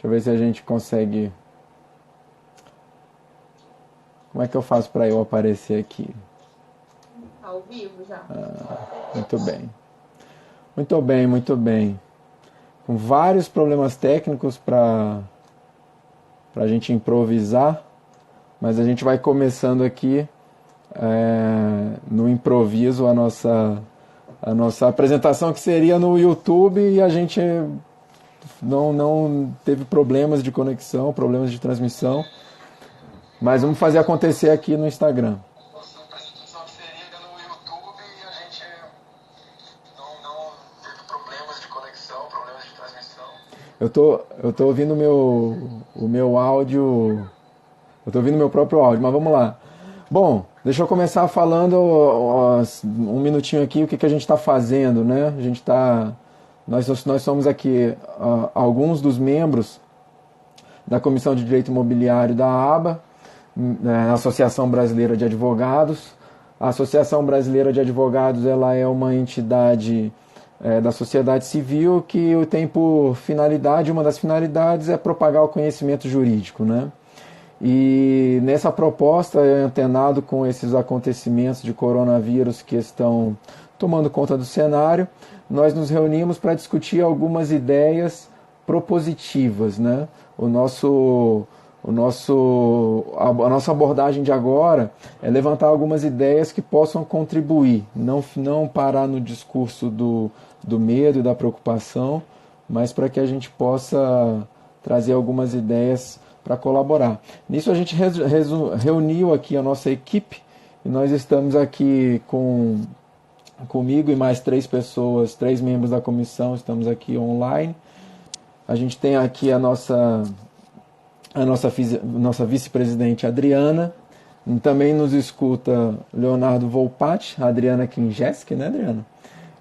Deixa eu ver se a gente consegue... Como é que eu faço para eu aparecer aqui? Ao vivo já. Muito bem. Muito bem, muito bem. Com vários problemas técnicos para a gente improvisar, mas a gente vai começando aqui no improviso a nossa apresentação, que seria no YouTube, e a gente não teve problemas de conexão, problemas de transmissão, mas vamos fazer acontecer aqui no Instagram. Nossa apresentação que seria no YouTube e a gente não teve problemas de conexão, problemas de transmissão. Eu tô ouvindo o meu áudio, eu tô ouvindo meu próprio áudio, mas vamos lá. Bom, deixa eu começar falando um minutinho aqui o que a gente está fazendo, né? Nós somos aqui alguns dos da Comissão de Direito Imobiliário da ABA, Associação Brasileira de Advogados. A Associação Brasileira de Advogados, ela é uma entidade da sociedade civil que tem por finalidade, uma das finalidades é propagar o conhecimento jurídico, né? E nessa proposta, antenado com esses acontecimentos de coronavírus que estão tomando conta do cenário, nós nos reunimos para discutir algumas ideias propositivas, né? A nossa abordagem de agora é levantar algumas ideias que possam contribuir, não parar no discurso do medo e da preocupação, mas para que a gente possa trazer algumas ideias para colaborar. Nisso a gente reuniu aqui a nossa equipe e nós estamos aqui comigo e mais 3 pessoas, 3 membros da comissão, estamos aqui online. A gente tem aqui a nossa vice-presidente Adriana, também nos escuta Leonardo Volpatti, a Adriana Kinjeski, né, Adriana?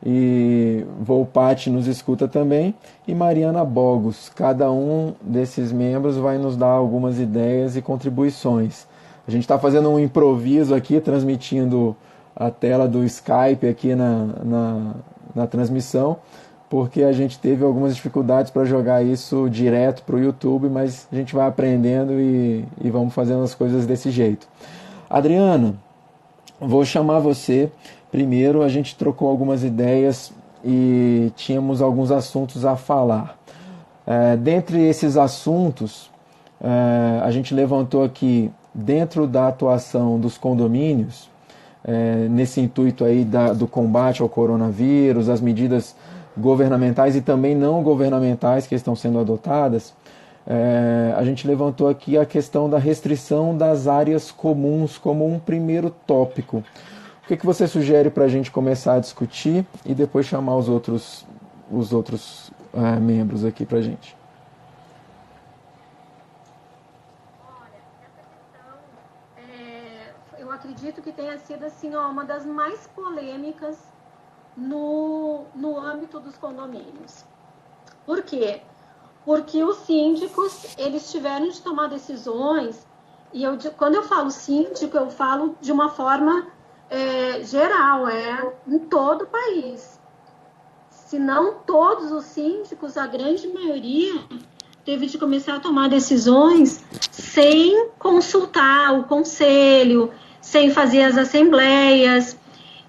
E Volpatti nos escuta também, e Mariana Bogos. Cada um desses membros vai nos dar algumas ideias e contribuições. A gente está fazendo um improviso aqui, transmitindo a tela do Skype aqui na transmissão, porque a gente teve algumas dificuldades para jogar isso direto para o YouTube, mas a gente vai aprendendo e vamos fazendo as coisas desse jeito. Adriana, vou chamar você. Primeiro, a gente trocou algumas ideias e tínhamos alguns assuntos a falar. Dentre esses assuntos, a gente levantou aqui, dentro da atuação dos condomínios, nesse intuito aí do combate ao coronavírus, as medidas governamentais e também não governamentais que estão sendo adotadas, a gente levantou aqui a questão da restrição das áreas comuns como um primeiro tópico. O que você sugere para a gente começar a discutir e depois chamar os outros membros aqui para a gente? Olha, essa questão, eu acredito que tenha sido assim, uma das mais polêmicas no âmbito dos condomínios. Por quê? Porque os síndicos, eles tiveram de tomar decisões, e quando eu falo síndico, eu falo de uma forma geral, em todo o país. Se não todos os síndicos, a grande maioria teve de começar a tomar decisões sem consultar o conselho, sem fazer as assembleias.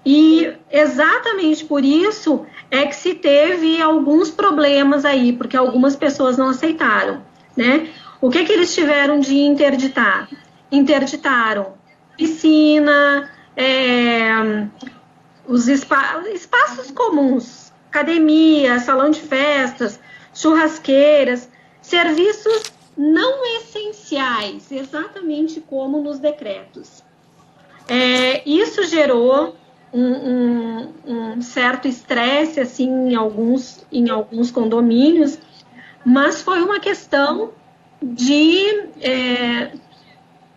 E exatamente por isso é que se teve alguns problemas aí, porque algumas pessoas não aceitaram, né? O que eles tiveram de interditar? Interditaram piscina, os espaços comuns, academia, salão de festas, churrasqueiras, serviços não essenciais, exatamente como nos decretos. Isso gerou um certo estresse assim, em alguns condomínios, mas foi uma questão de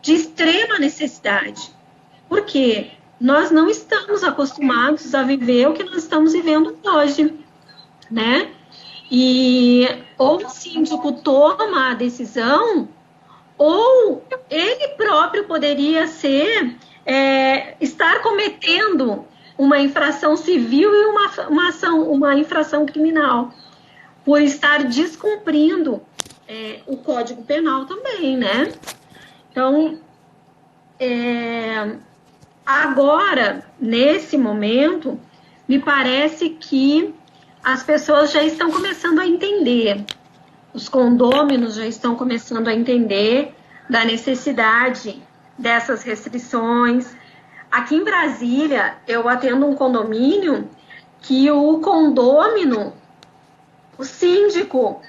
extrema necessidade. Por quê? Nós não estamos acostumados a viver o que nós estamos vivendo hoje, né? E ou o síndico toma a decisão, ou ele próprio poderia estar cometendo uma infração civil e uma infração criminal, por estar descumprindo o Código Penal também, né? Então, agora, nesse momento, me parece que as pessoas já estão começando a entender, os condôminos já estão começando a entender da necessidade dessas restrições. Aqui em Brasília, eu atendo um condomínio que o condômino, o síndico,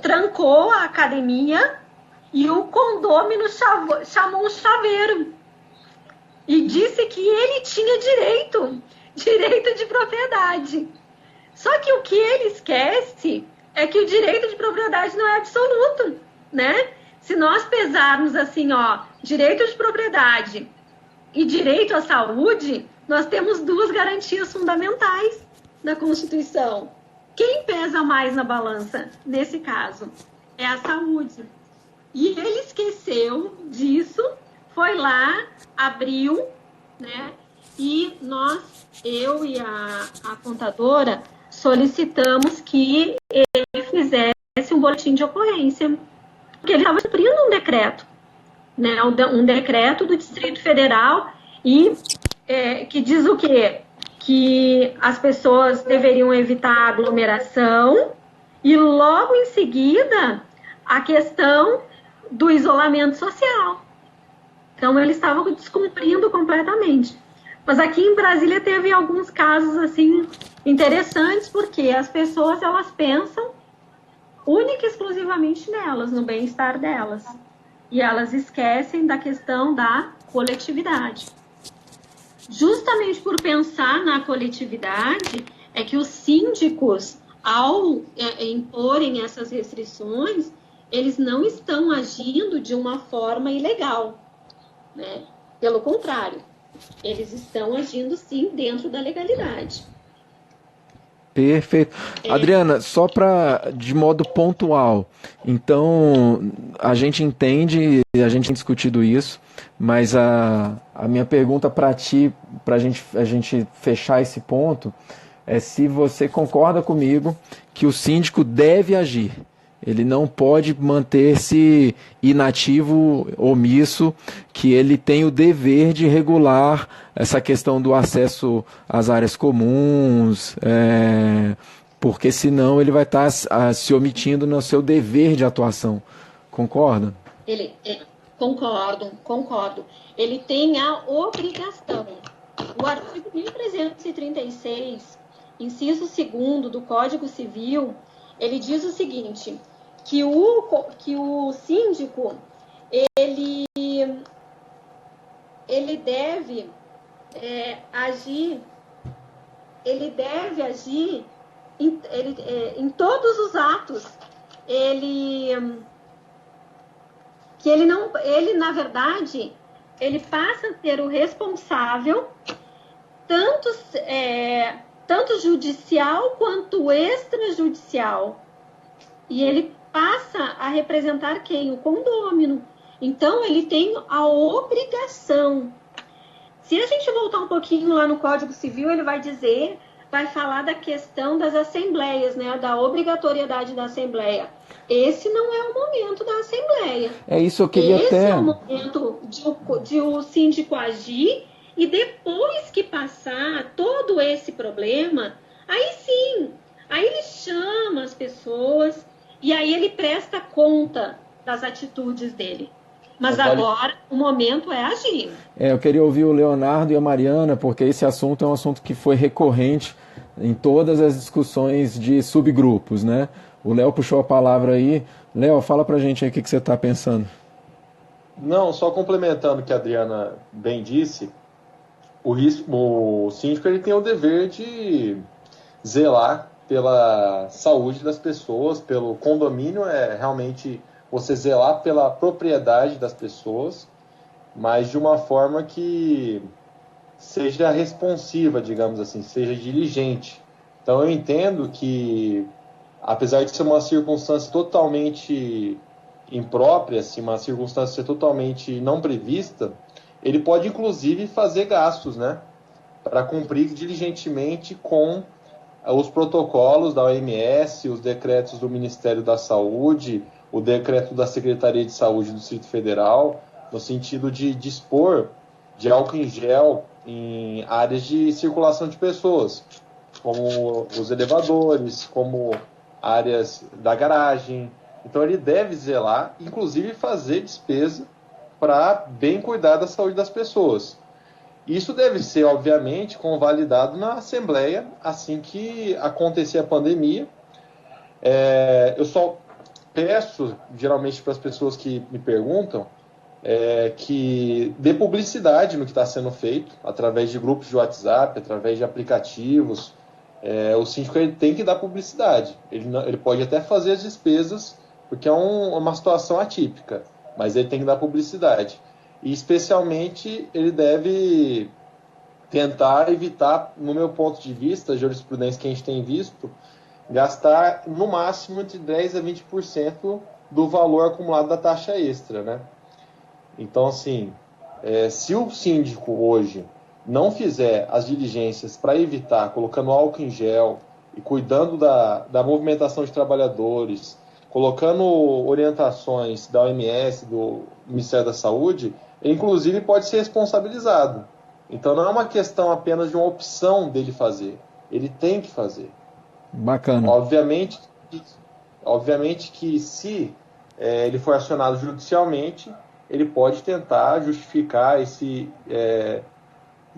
trancou a academia e o condômino chamou um chaveiro e disse que ele tinha direito de propriedade. Só que o que ele esquece é que o direito de propriedade não é absoluto, né? Se nós pesarmos assim, direito de propriedade e direito à saúde, nós temos duas garantias fundamentais na Constituição. Quem pesa mais na balança, nesse caso, é a saúde. E ele esqueceu disso, foi lá, abriu, né? E eu e a contadora solicitamos que ele fizesse um boletim de ocorrência, porque ele estava cumprindo um decreto, né? Um decreto do Distrito Federal e que diz o quê? Que as pessoas deveriam evitar aglomeração e logo em seguida a questão do isolamento social. Então eles estavam descumprindo completamente. Mas aqui em Brasília teve alguns casos assim interessantes, porque as pessoas elas pensam única e exclusivamente nelas, no bem-estar delas. E elas esquecem da questão da coletividade. Justamente por pensar na coletividade, é que os síndicos, ao imporem essas restrições, eles não estão agindo de uma forma ilegal, né? Pelo contrário, eles estão agindo, sim, dentro da legalidade. Perfeito. Adriana, só para de modo pontual, então a gente entende, a gente tem discutido isso, mas a minha pergunta para ti, para a gente fechar esse ponto, é se você concorda comigo que o síndico deve agir. Ele não pode manter-se inativo, omisso, que ele tem o dever de regular essa questão do acesso às áreas comuns, porque senão ele vai estar se omitindo no seu dever de atuação. Concorda? Concordo. Ele tem a obrigação. O artigo 1336, inciso 2º do Código Civil, ele diz o seguinte, que o síndico, ele deve agir em todos os atos, na verdade, ele passa a ser o responsável tanto judicial quanto extrajudicial. E ele passa a representar quem? O condômino. Então, ele tem a obrigação. Se a gente voltar um pouquinho lá no Código Civil, ele vai falar da questão das assembleias, né? Da obrigatoriedade da assembleia. Esse não é o momento da assembleia. É isso, eu queria Esse até... é o momento de o síndico agir, e depois que passar todo esse problema, aí sim, aí ele chama as pessoas e aí ele presta conta das atitudes dele. Mas agora o momento é agir. Eu queria ouvir o Leonardo e a Mariana, porque esse assunto é um assunto que foi recorrente em todas as discussões de subgrupos, né? O Léo puxou a palavra aí. Léo, fala pra gente aí o que você está pensando. Não, só complementando o que a Adriana bem disse, o síndico ele tem o dever de zelar pela saúde das pessoas, pelo condomínio, realmente você zelar pela propriedade das pessoas, mas de uma forma que seja responsiva, digamos assim, seja diligente. Então eu entendo que, apesar de ser uma circunstância totalmente imprópria, assim, uma circunstância totalmente não prevista, ele pode inclusive fazer gastos, né, para cumprir diligentemente com os protocolos da OMS, os decretos do Ministério da Saúde, o decreto da Secretaria de Saúde do Distrito Federal, no sentido de dispor de álcool em gel em áreas de circulação de pessoas, como os elevadores, como áreas da garagem. Então ele deve zelar, inclusive fazer despesa para bem cuidar da saúde das pessoas. Isso deve ser, obviamente, convalidado na Assembleia assim que acontecer a pandemia. Eu só peço, geralmente, para as pessoas que me perguntam, que dê publicidade no que está sendo feito, através de grupos de WhatsApp, através de aplicativos. O síndico ele tem que dar publicidade. Ele pode até fazer as despesas, porque é uma situação atípica, mas ele tem que dar publicidade. E, especialmente, ele deve tentar evitar, no meu ponto de vista, a jurisprudência que a gente tem visto, gastar no máximo entre 10% a 20% do valor acumulado da taxa extra, né? Então, assim, se o síndico hoje não fizer as diligências para evitar, colocando álcool em gel e cuidando da movimentação de trabalhadores, colocando orientações da OMS, do Ministério da Saúde, ele, inclusive, pode ser responsabilizado. Então, não é uma questão apenas de uma opção dele fazer. Ele tem que fazer. Bacana. Obviamente que se ele for acionado judicialmente, ele pode tentar justificar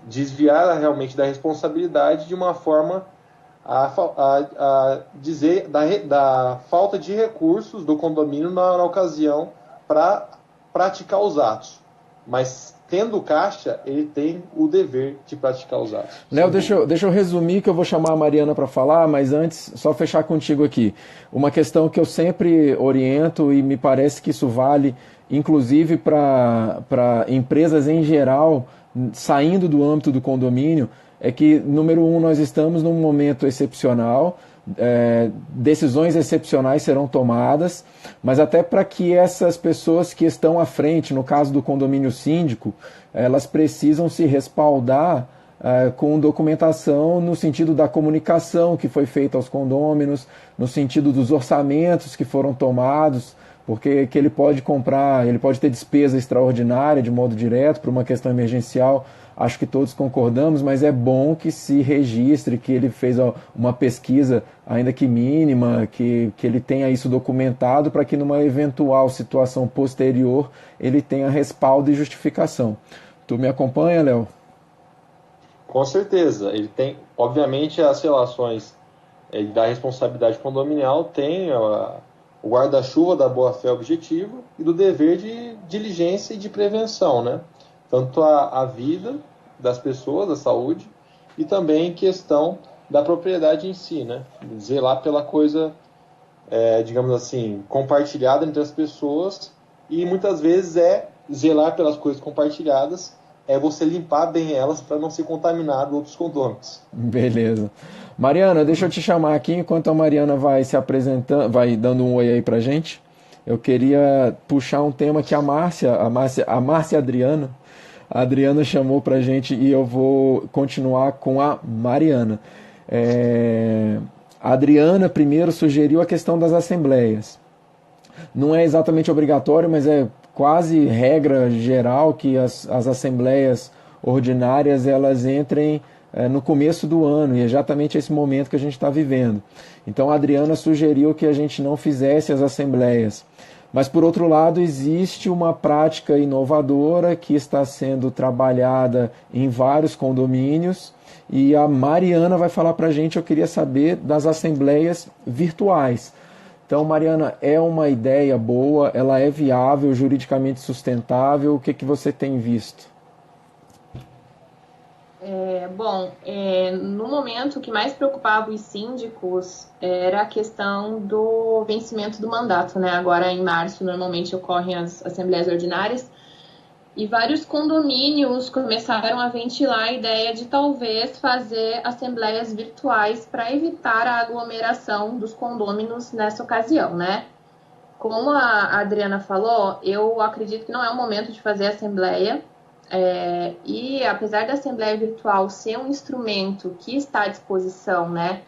desviar realmente da responsabilidade de uma forma a dizer da falta de recursos do condomínio na ocasião para praticar os atos. Mas, tendo caixa, ele tem o dever de praticar os atos. Léo, deixa eu resumir, que eu vou chamar a Mariana para falar, mas antes, só fechar contigo aqui. Uma questão que eu sempre oriento, e me parece que isso vale, inclusive, para empresas em geral, saindo do âmbito do condomínio, é que, número um, nós estamos num momento excepcional, decisões excepcionais serão tomadas, mas até para que essas pessoas que estão à frente, no caso do condomínio síndico, elas precisam se respaldar com documentação no sentido da comunicação que foi feita aos condôminos, no sentido dos orçamentos que foram tomados, porque que ele pode comprar, ele pode ter despesa extraordinária de modo direto por uma questão emergencial. Acho que todos concordamos, mas é bom que se registre que ele fez uma pesquisa, ainda que mínima, que ele tenha isso documentado para que numa eventual situação posterior ele tenha respaldo e justificação. Tu me acompanha, Léo? Com certeza. Ele tem, obviamente, as relações da responsabilidade condominial tem o guarda-chuva da boa-fé objetiva e do dever de diligência e de prevenção, né? Tanto a vida das pessoas, da saúde, e também questão da propriedade em si, né? Zelar pela coisa, digamos assim, compartilhada entre as pessoas, e muitas vezes zelar pelas coisas compartilhadas você limpar bem elas para não ser contaminado outros condôminos. Beleza. Mariana, deixa eu te chamar aqui, enquanto a Mariana vai se apresentando, vai dando um oi aí pra gente. Eu queria puxar um tema que a Márcia Adriana, a Adriana chamou pra gente, e eu vou continuar com a Mariana. A Adriana primeiro sugeriu a questão das assembleias. Não é exatamente obrigatório, mas é quase regra geral que as assembleias ordinárias elas entrem no começo do ano, e é exatamente esse momento que a gente está vivendo. Então a Adriana sugeriu que a gente não fizesse as assembleias. Mas, por outro lado, existe uma prática inovadora que está sendo trabalhada em vários condomínios, e a Mariana vai falar para a gente. Eu queria saber das assembleias virtuais. Então, Mariana, é uma ideia boa, ela é viável, juridicamente sustentável? O que você tem visto? No momento, o que mais preocupava os síndicos era a questão do vencimento do mandato, né? Agora, em março, normalmente ocorrem as assembleias ordinárias, e vários condomínios começaram a ventilar a ideia de talvez fazer assembleias virtuais para evitar a aglomeração dos condôminos nessa ocasião, né? Como a Adriana falou, eu acredito que não é o momento de fazer assembleia, e apesar da assembleia virtual ser um instrumento que está à disposição, né,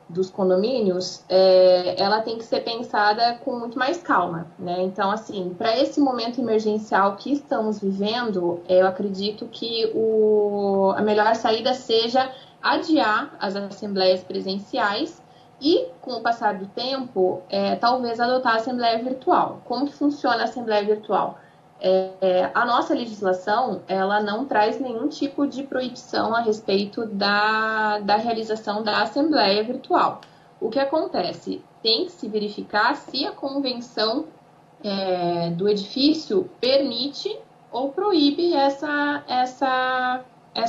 dos condomínios, ela tem que ser pensada com muito mais calma, né? Então, assim, para esse momento emergencial que estamos vivendo, eu acredito que a melhor saída seja adiar as assembleias presenciais e, com o passar do tempo, talvez adotar a assembleia virtual. Como que funciona a assembleia virtual? A nossa legislação, ela não traz nenhum tipo de proibição a respeito da realização da assembleia virtual. O que acontece? Tem que se verificar se a convenção do edifício permite ou proíbe essa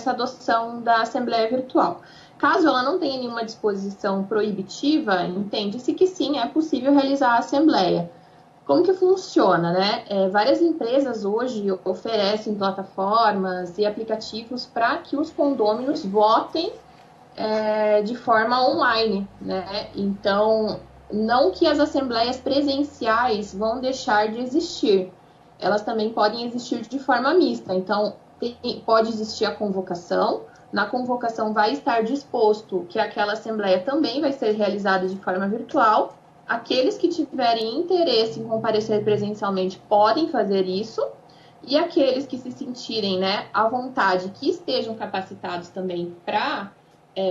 adoção da assembleia virtual. Caso ela não tenha nenhuma disposição proibitiva, entende-se que sim, é possível realizar a assembleia. Como que funciona, né? Várias empresas hoje oferecem plataformas e aplicativos para que os condôminos votem de forma online, né? Então, não que as assembleias presenciais vão deixar de existir, elas também podem existir de forma mista. Então, pode existir a convocação, na convocação vai estar disposto que aquela assembleia também vai ser realizada de forma virtual. Aqueles que tiverem interesse em comparecer presencialmente podem fazer isso, e aqueles que se sentirem, né, à vontade, que estejam capacitados também para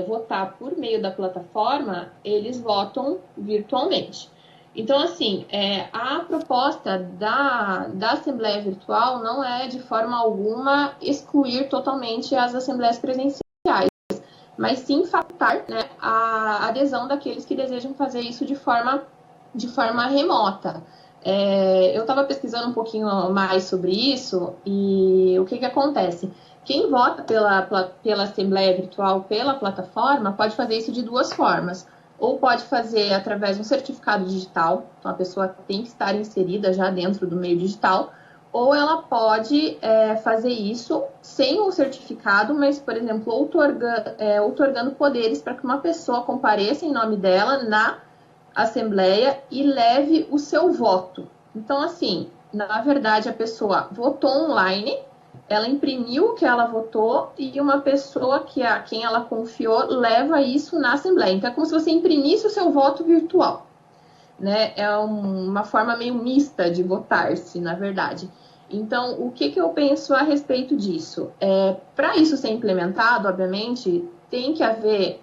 votar por meio da plataforma, eles votam virtualmente. Então, assim, a proposta da Assembleia Virtual não é, de forma alguma, excluir totalmente as assembleias presenciais, mas sim facultar, né, a adesão daqueles que desejam fazer isso de forma remota. Eu estava pesquisando um pouquinho mais sobre isso e o que acontece? Quem vota pela Assembleia Virtual, pela plataforma, pode fazer isso de duas formas. Ou pode fazer através de um certificado digital, então a pessoa tem que estar inserida já dentro do meio digital, ou ela pode fazer isso sem o certificado, mas, por exemplo, outorgando poderes para que uma pessoa compareça em nome dela na Assembleia e leve o seu voto. Então, assim, na verdade, a pessoa votou online, ela imprimiu o que ela votou e uma pessoa a quem ela confiou leva isso na Assembleia. Então, é como se você imprimisse o seu voto virtual, né? É uma forma meio mista de votar-se, na verdade. Então, o que eu penso a respeito disso? Para isso ser implementado, obviamente, tem que haver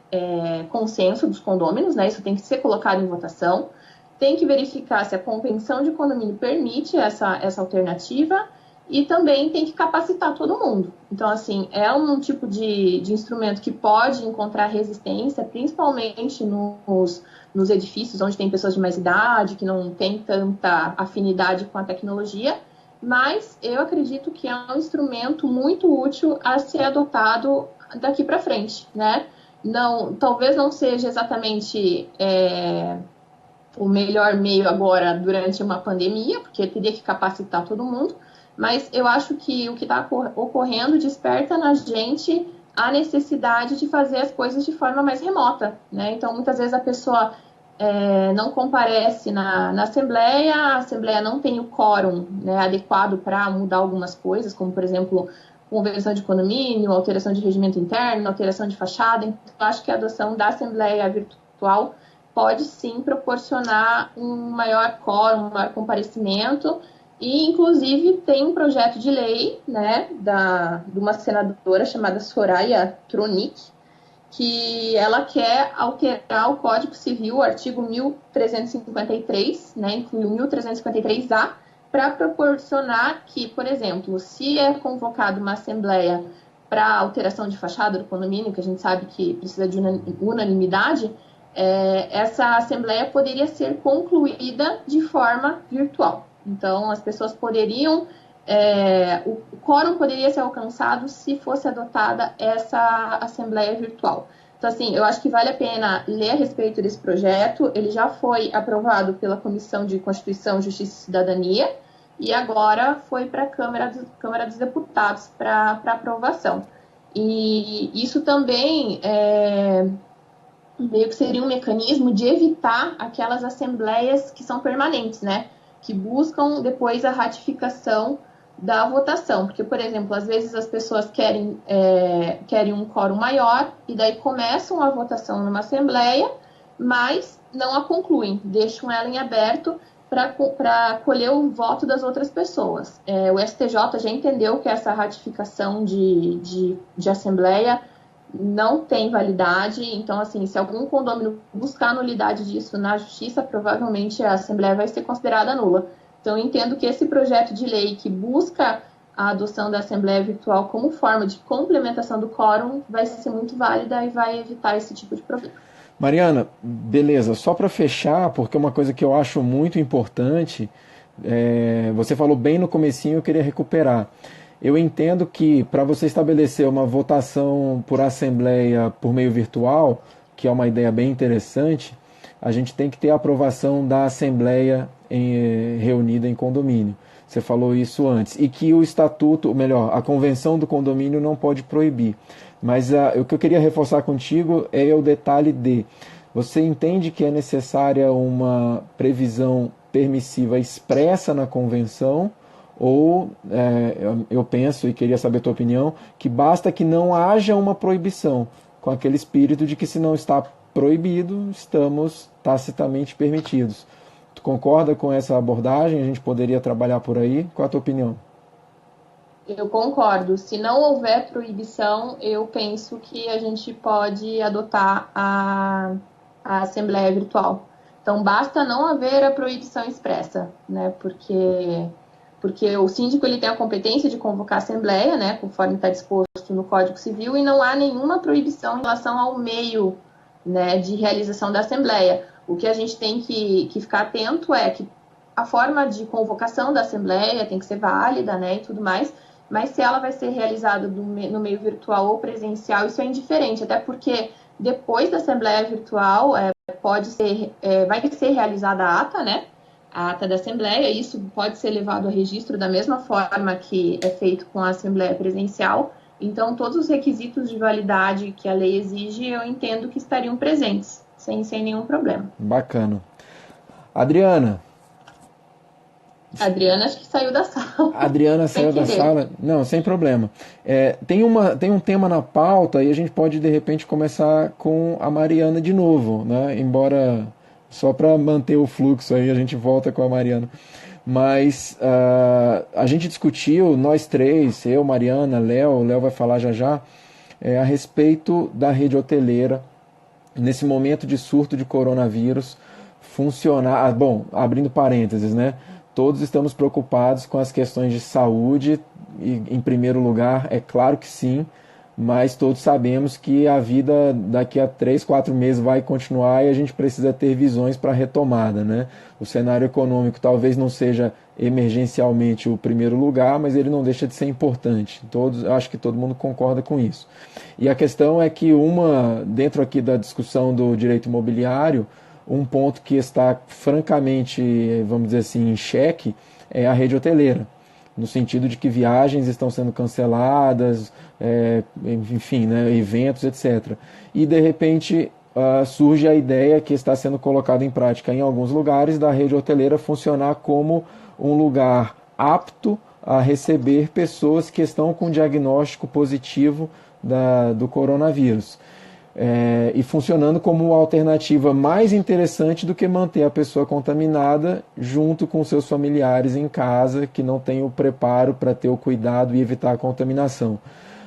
consenso dos condôminos, né? Isso tem que ser colocado em votação. Tem que verificar se a convenção de condomínio permite essa alternativa e também tem que capacitar todo mundo. Então, assim, é um tipo de instrumento que pode encontrar resistência, principalmente nos edifícios onde tem pessoas de mais idade, que não tem tanta afinidade com a tecnologia, mas eu acredito que é um instrumento muito útil a ser adotado daqui para frente, né? Talvez não seja exatamente o melhor meio agora durante uma pandemia, porque teria que capacitar todo mundo, mas eu acho que o que está ocorrendo desperta na gente a necessidade de fazer as coisas de forma mais remota, né? Então, muitas vezes a pessoa não comparece na Assembleia, a Assembleia não tem o quórum, né, adequado para mudar algumas coisas, como, por exemplo, conversão de condomínio, alteração de regimento interno, alteração de fachada. Então, eu acho que a adoção da Assembleia virtual pode sim proporcionar um maior quórum, um maior comparecimento, e inclusive tem um projeto de lei, né, de uma senadora chamada Soraya Tronic, que ela quer alterar o Código Civil, o artigo 1353, né, inclui o 1353-A, para proporcionar que, por exemplo, se é convocada uma assembleia para alteração de fachada do condomínio, que a gente sabe que precisa de unanimidade, essa assembleia poderia ser concluída de forma virtual. Então, as pessoas poderiam... o quórum poderia ser alcançado se fosse adotada essa assembleia virtual. Então, assim, eu acho que vale a pena ler a respeito desse projeto. Ele já foi aprovado pela Comissão de Constituição, Justiça e Cidadania e agora foi para a Câmara dos Deputados para aprovação. E isso também meio que seria um mecanismo de evitar aquelas assembleias que são permanentes, né? Que buscam depois a ratificação da votação. Porque, por exemplo, às vezes as pessoas querem um quórum maior e daí começam a votação numa assembleia, mas não a concluem, deixam ela em aberto para colher o voto das outras pessoas. O STJ já entendeu que essa ratificação de assembleia não tem validade, então, assim, se algum condômino buscar nulidade disso na justiça, provavelmente a assembleia vai ser considerada nula. Então, eu entendo que esse projeto de lei que busca a adoção da assembleia virtual como forma de complementação do quórum vai ser muito válida e vai evitar esse tipo de problema. Mariana, beleza, só para fechar, porque uma coisa que eu acho muito importante, você falou bem no comecinho, eu queria recuperar. Eu entendo que para você estabelecer uma votação por assembleia por meio virtual, que é uma ideia bem interessante, a gente tem que ter a aprovação da assembleia reunida em condomínio. Você falou isso antes. E que o estatuto, ou melhor, a convenção do condomínio não pode proibir. Mas o que eu queria reforçar contigo é o detalhe de: você entende que é necessária uma previsão permissiva expressa na convenção, ou eu penso, e queria saber a tua opinião, que basta que não haja uma proibição, com aquele espírito de que se não está proibido, estamos tacitamente permitidos. Tu concorda com essa abordagem? A gente poderia trabalhar por aí? Qual a tua opinião? Eu concordo. Se não houver proibição, eu penso que a gente pode adotar a assembleia virtual. Então, basta não haver a proibição expressa, né? Porque o síndico ele tem a competência de convocar a assembleia, né? Conforme está disposto no Código Civil, e não há nenhuma proibição em relação ao meio, né, de realização da assembleia. O que a gente tem que ficar atento é que a forma de convocação da assembleia tem que ser válida, né, e tudo mais, mas se ela vai ser realizada no meio virtual ou presencial, isso é indiferente, até porque depois da assembleia virtual vai ser realizada a ata, né, a ata da assembleia, e isso pode ser levado a registro da mesma forma que é feito com a assembleia presencial. Então, todos os requisitos de validade que a lei exige, eu entendo que estariam presentes, sem nenhum problema. Bacana. Adriana. Adriana acho que saiu da sala. Adriana saiu da sala? Não, sem problema. Tem um tema na pauta e a gente pode, de repente, começar com a Mariana de novo, né? Embora, só para manter o fluxo aí, a gente volta com a Mariana. Mas a gente discutiu, nós três, eu, Mariana, o Léo vai falar já, a respeito da rede hoteleira, nesse momento de surto de coronavírus, funcionar. Bom, abrindo parênteses, né? Todos estamos preocupados com as questões de saúde, e, em primeiro lugar, é claro que sim, mas todos sabemos que a vida daqui a 3, 4 meses vai continuar e a gente precisa ter visões para a retomada, né? O cenário econômico talvez não seja emergencialmente o primeiro lugar, mas ele não deixa de ser importante. Acho que todo mundo concorda com isso. E a questão é que dentro aqui da discussão do direito imobiliário, um ponto que está francamente, vamos dizer assim, em xeque é a rede hoteleira, no sentido de que viagens estão sendo canceladas, enfim, né, eventos, etc. E, de repente, surge a ideia que está sendo colocada em prática em alguns lugares da rede hoteleira funcionar como um lugar apto a receber pessoas que estão com diagnóstico positivo do coronavírus. E funcionando como uma alternativa mais interessante do que manter a pessoa contaminada junto com seus familiares em casa, que não tem o preparo para ter o cuidado e evitar a contaminação.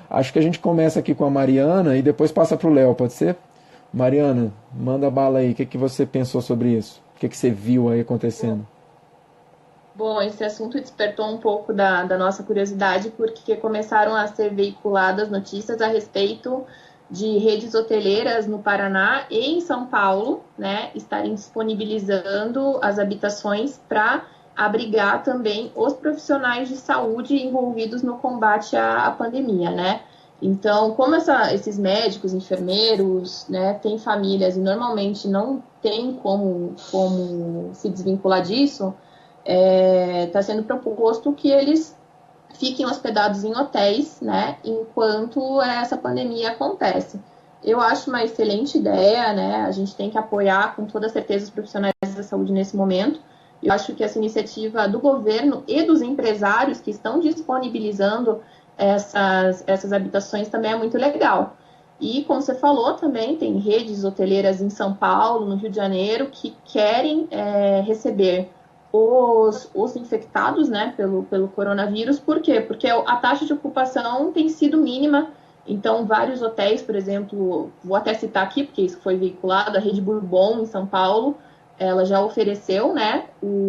Acho que a gente começa aqui com a Mariana e depois passa para o Léo, pode ser? Mariana, manda bala aí, o que você pensou sobre isso? O que você viu aí acontecendo? Bom, esse assunto despertou um pouco da nossa curiosidade, porque começaram a ser veiculadas notícias a respeito de redes hoteleiras no Paraná e em São Paulo, né, estarem disponibilizando as habitações para abrigar também os profissionais de saúde envolvidos no combate à pandemia, né? Então, como esses médicos, enfermeiros, né, têm famílias e normalmente não tem como se desvincular disso, está sendo proposto que eles fiquem hospedados em hotéis, né, enquanto essa pandemia acontece. Eu acho uma excelente ideia, né, a gente tem que apoiar com toda certeza os profissionais da saúde nesse momento. Eu acho que essa iniciativa do governo e dos empresários que estão disponibilizando essas habitações também é muito legal. E, como você falou, também tem redes hoteleiras em São Paulo, no Rio de Janeiro, que querem receber os infectados, né, pelo coronavírus. Por quê? Porque a taxa de ocupação tem sido mínima. Então, vários hotéis, por exemplo, vou até citar aqui, porque isso foi veiculado, a Rede Bourbon, em São Paulo, ela já ofereceu, né,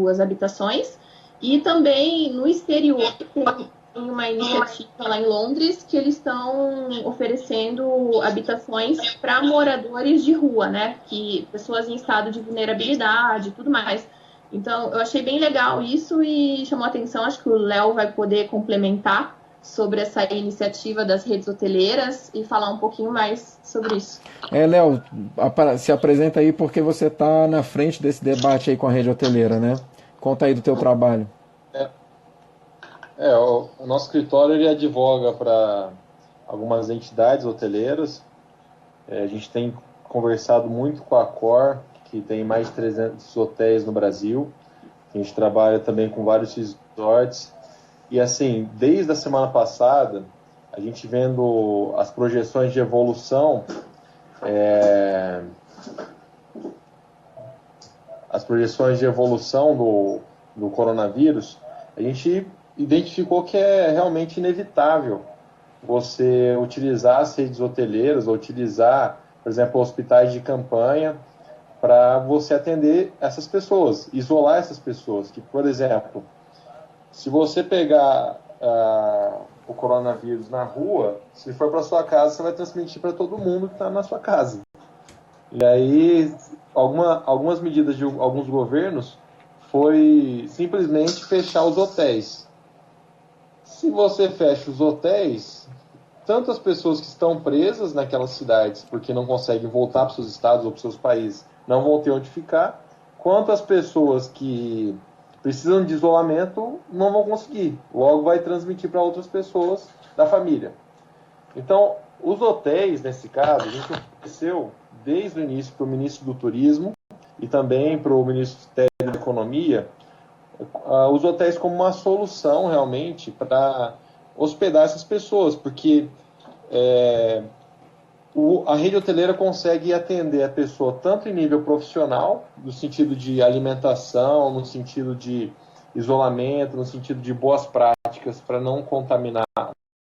as habitações. E também no exterior tem uma iniciativa lá em Londres que eles estão oferecendo habitações para moradores de rua, né? Que pessoas em estado de vulnerabilidade e tudo mais. Então, eu achei bem legal isso e chamou a atenção. Acho que o Léo vai poder complementar sobre essa iniciativa das redes hoteleiras e falar um pouquinho mais sobre isso. Léo, se apresenta aí porque você está na frente desse debate aí com a rede hoteleira, né? Conta aí do teu trabalho. O nosso escritório ele advoga para algumas entidades hoteleiras. A gente tem conversado muito com a Accor, que tem mais de 300 hotéis no Brasil. A gente trabalha também com vários resorts. E assim, desde a semana passada, a gente vendo as projeções de evolução, do coronavírus, a gente identificou que é realmente inevitável você utilizar as redes hoteleiras, ou utilizar, por exemplo, hospitais de campanha, para você atender essas pessoas, isolar essas pessoas. Que, por exemplo, se você pegar o coronavírus na rua, se for para sua casa, você vai transmitir para todo mundo que está na sua casa. E aí, algumas medidas de alguns governos foi simplesmente fechar os hotéis. Se você fecha os hotéis, tanto as pessoas que estão presas naquelas cidades porque não conseguem voltar para os seus estados ou para os seus países não vão ter onde ficar, quanto as pessoas que precisam de isolamento não vão conseguir. Logo vai transmitir para outras pessoas da família. Então, os hotéis, nesse caso, a gente ofereceu desde o início para o ministro do Turismo e também para o ministro da Economia, os hotéis como uma solução realmente para hospedar essas pessoas, porque a rede hoteleira consegue atender a pessoa tanto em nível profissional, no sentido de alimentação, no sentido de isolamento, no sentido de boas práticas para não contaminar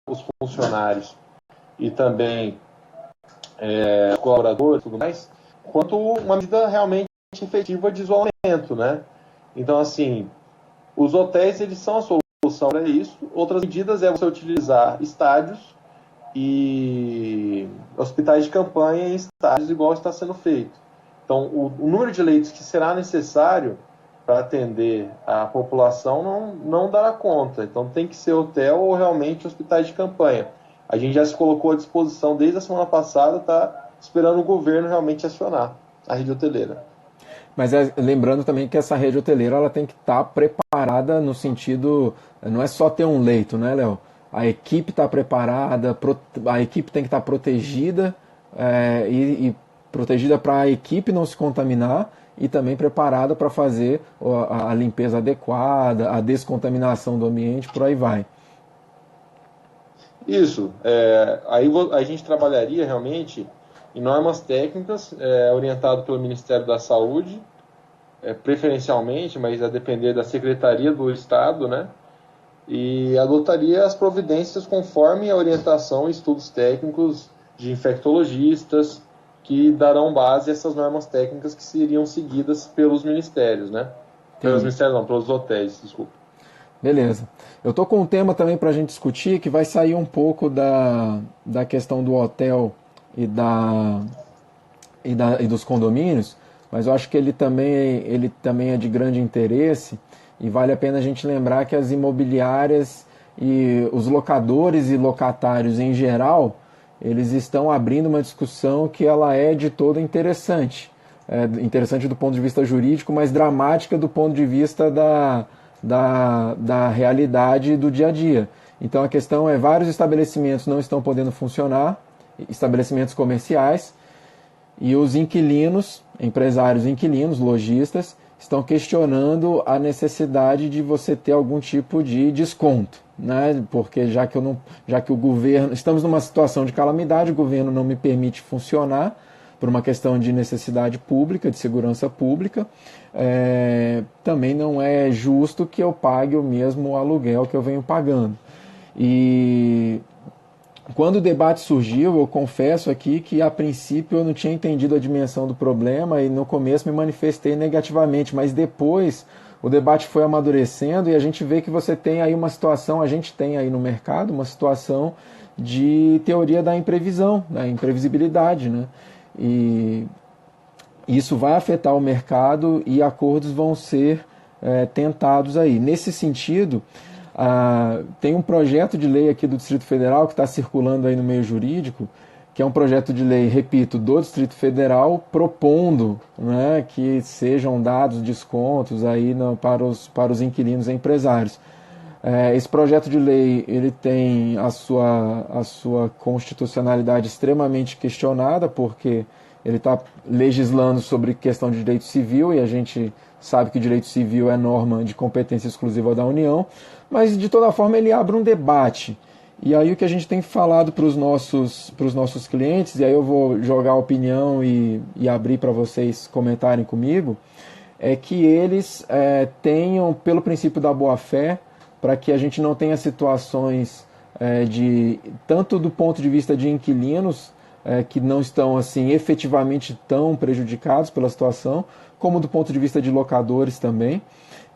os funcionários e também os colaboradores e tudo mais, quanto uma medida realmente efetiva de isolamento, né? Então, assim, os hotéis, eles são a solução para isso. Outras medidas é você utilizar estádios e hospitais de campanha em estádios, igual está sendo feito. Então, o número de leitos que será necessário para atender a população não dará conta. Então, tem que ser hotel ou realmente hospitais de campanha. A gente já se colocou à disposição desde a semana passada, está esperando o governo realmente acionar a rede hoteleira. Mas lembrando também que essa rede hoteleira ela tem que estar preparada no sentido, não é só ter um leito, né, Léo? A equipe está preparada, a equipe tem que estar protegida e protegida para a equipe não se contaminar e também preparada para fazer a limpeza adequada, a descontaminação do ambiente, por aí vai. Isso. Aí a gente trabalharia realmente em normas técnicas, orientado pelo Ministério da Saúde, preferencialmente, mas a depender da Secretaria do Estado, né? E adotaria as providências conforme a orientação e estudos técnicos de infectologistas, que darão base a essas normas técnicas que seriam seguidas pelos ministérios, né? Pelos ministérios não, pelos hotéis, desculpa. Beleza. Eu tô com um tema também para a gente discutir que vai sair um pouco da questão do hotel e dos condomínios, mas eu acho que ele também é de grande interesse e vale a pena a gente lembrar que as imobiliárias e os locadores e locatários em geral, eles estão abrindo uma discussão que ela é de todo interessante. Interessante do ponto de vista jurídico, mas dramática do ponto de vista da realidade do dia a dia. Então a questão é, vários estabelecimentos não estão podendo funcionar, estabelecimentos comerciais, e os inquilinos, empresários inquilinos, lojistas, estão questionando a necessidade de você ter algum tipo de desconto. né? Porque já que o governo, estamos numa situação de calamidade, o governo não me permite funcionar por uma questão de necessidade pública, de segurança pública, também não é justo que eu pague o mesmo aluguel que eu venho pagando. E quando o debate surgiu, eu confesso aqui que a princípio eu não tinha entendido a dimensão do problema e no começo me manifestei negativamente, mas depois o debate foi amadurecendo e a gente vê que você tem aí uma situação, a gente tem aí no mercado uma situação de teoria da imprevisão, da imprevisibilidade, né? E isso vai afetar o mercado e acordos vão ser tentados aí. Nesse sentido, tem um projeto de lei aqui do Distrito Federal que está circulando aí no meio jurídico, que é um projeto de lei, repito, do Distrito Federal, propondo, né, que sejam dados descontos aí para os inquilinos e empresários. Esse projeto de lei ele tem a sua constitucionalidade extremamente questionada, porque ele está legislando sobre questão de direito civil, e a gente sabe que o direito civil é norma de competência exclusiva da União, mas de toda forma ele abre um debate. E aí o que a gente tem falado para os nossos clientes, e aí eu vou jogar a opinião e abrir para vocês comentarem comigo, é que eles tenham, pelo princípio da boa-fé, para que a gente não tenha situações tanto do ponto de vista de inquilinos, que não estão assim efetivamente tão prejudicados pela situação, como do ponto de vista de locadores também,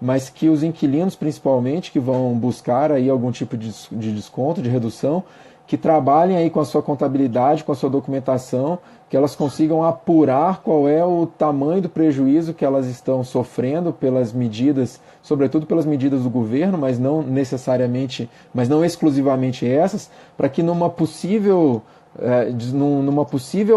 mas que os inquilinos principalmente, que vão buscar aí algum tipo de desconto, de redução, que trabalhem aí com a sua contabilidade, com a sua documentação, que elas consigam apurar qual é o tamanho do prejuízo que elas estão sofrendo pelas medidas, sobretudo pelas medidas do governo, mas não necessariamente, mas não exclusivamente essas, para que numa possível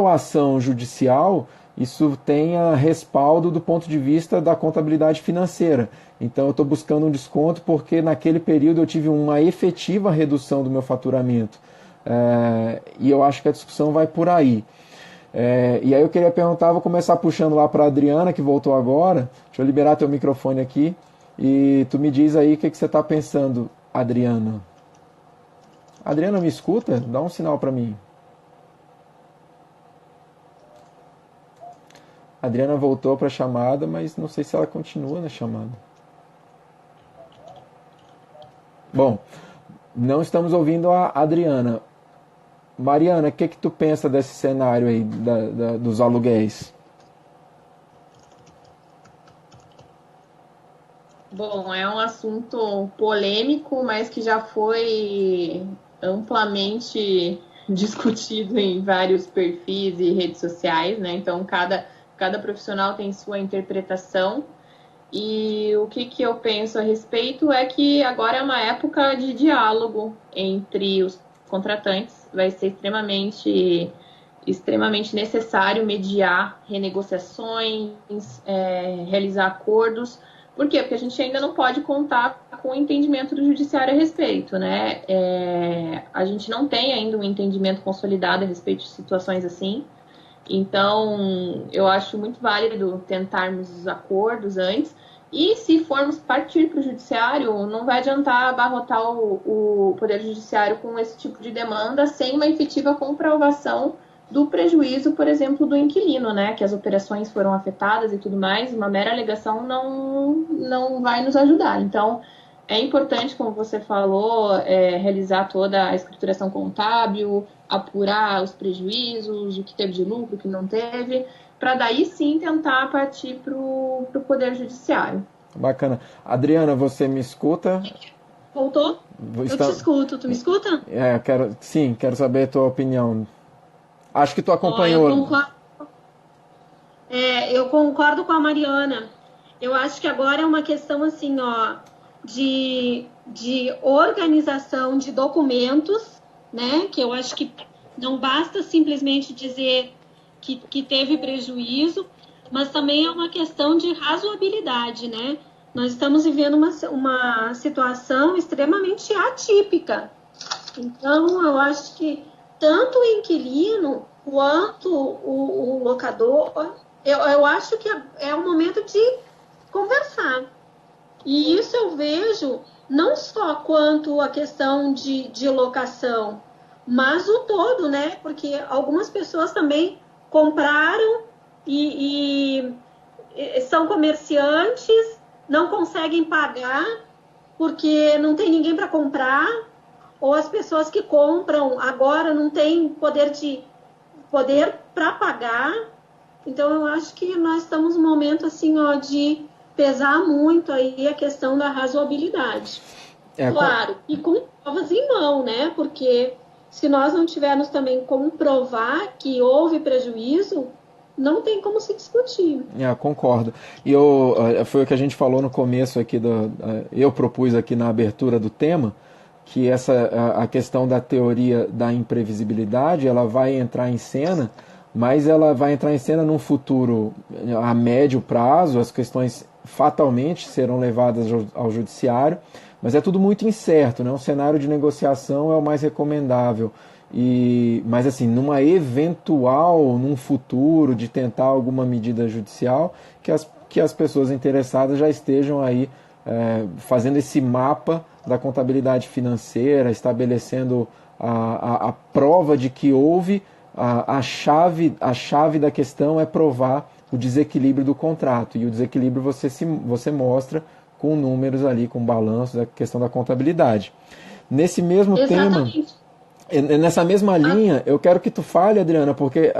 ação judicial isso tenha respaldo do ponto de vista da contabilidade financeira. Então eu estou buscando um desconto porque naquele período eu tive uma efetiva redução do meu faturamento. E eu acho que a discussão vai por aí. E aí eu queria perguntar, vou começar puxando lá para a Adriana, que voltou agora. Deixa eu liberar teu microfone aqui. E tu me diz aí o que você está pensando, Adriana. Adriana, me escuta? Dá um sinal para mim. A Adriana voltou para a chamada, mas não sei se ela continua na chamada. Bom, não estamos ouvindo a Adriana. Mariana, o que tu pensa desse cenário aí dos aluguéis? Bom, é um assunto polêmico, mas que já foi amplamente discutido em vários perfis e redes sociais, né? Então, cada profissional tem sua interpretação. E o que eu penso a respeito é que agora é uma época de diálogo entre os contratantes. Vai ser extremamente necessário mediar renegociações, realizar acordos. Por quê? Porque a gente ainda não pode contar com o entendimento do judiciário a respeito, né? A gente não tem ainda um entendimento consolidado a respeito de situações assim. Então, eu acho muito válido tentarmos os acordos antes. E se formos partir para o judiciário, não vai adiantar abarrotar o Poder Judiciário com esse tipo de demanda sem uma efetiva comprovação do prejuízo, por exemplo, do inquilino, né? Que as operações foram afetadas e tudo mais. Uma mera alegação não vai nos ajudar. Então, é importante, como você falou, realizar toda a escrituração contábil, apurar os prejuízos, o que teve de lucro, o que não teve, para daí sim tentar partir para o Poder Judiciário. Bacana. Adriana, você me escuta? Voltou? Eu te escuto. Tu me escuta? Quero saber a tua opinião. Acho que tu acompanhou. Eu concordo com a Mariana. Eu acho que agora é uma questão assim, de organização de documentos, né? Que eu acho que não basta simplesmente dizer que teve prejuízo, mas também é uma questão de razoabilidade, né? Nós estamos vivendo uma situação extremamente atípica. Então, eu acho que tanto o inquilino quanto o locador, eu acho que é o momento de conversar. E isso eu vejo não só quanto a questão de locação, mas o todo, né? Porque algumas pessoas também compraram e são comerciantes, não conseguem pagar porque não tem ninguém para comprar, ou as pessoas que compram agora não têm poder para pagar. Então eu acho que nós estamos num momento assim, ó, de pesar muito aí a questão da razoabilidade. Claro, e com provas em mão, né? Porque se nós não tivermos também como provar que houve prejuízo, não tem como se discutir. Concordo. E foi o que a gente falou no começo aqui, eu propus aqui na abertura do tema, que a questão da teoria da imprevisibilidade, ela vai entrar em cena, mas ela vai entrar em cena num futuro a médio prazo, as questões fatalmente serão levadas ao judiciário, mas é tudo muito incerto, né? Um cenário de negociação é o mais recomendável. Mas assim, num futuro de tentar alguma medida judicial, que as pessoas interessadas já estejam aí fazendo esse mapa da contabilidade financeira, estabelecendo a prova de que houve, a chave da questão é provar o desequilíbrio do contrato, e o desequilíbrio você mostra com números ali, com balanços, a questão da contabilidade. Nesse mesmo Exatamente. tema, nessa mesma linha, eu quero que tu fale, Adriana, porque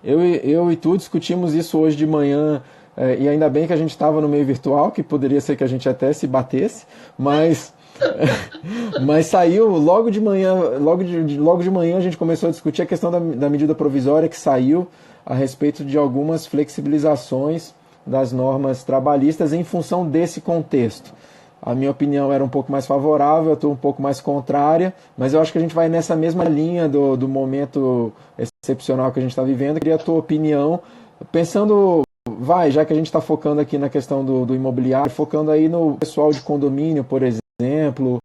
eu e tu discutimos isso hoje de manhã, e ainda bem que a gente estava no meio virtual, que poderia ser que a gente até se batesse, mas saiu logo de manhã, logo de manhã a gente começou a discutir a questão da medida provisória que saiu a respeito de algumas flexibilizações das normas trabalhistas em função desse contexto. A minha opinião era um pouco mais favorável, eu estou um pouco mais contrária, mas eu acho que a gente vai nessa mesma linha do momento excepcional que a gente está vivendo. Eu queria a tua opinião, pensando, já que a gente está focando aqui na questão do imobiliário, focando aí no pessoal de condomínio, por exemplo,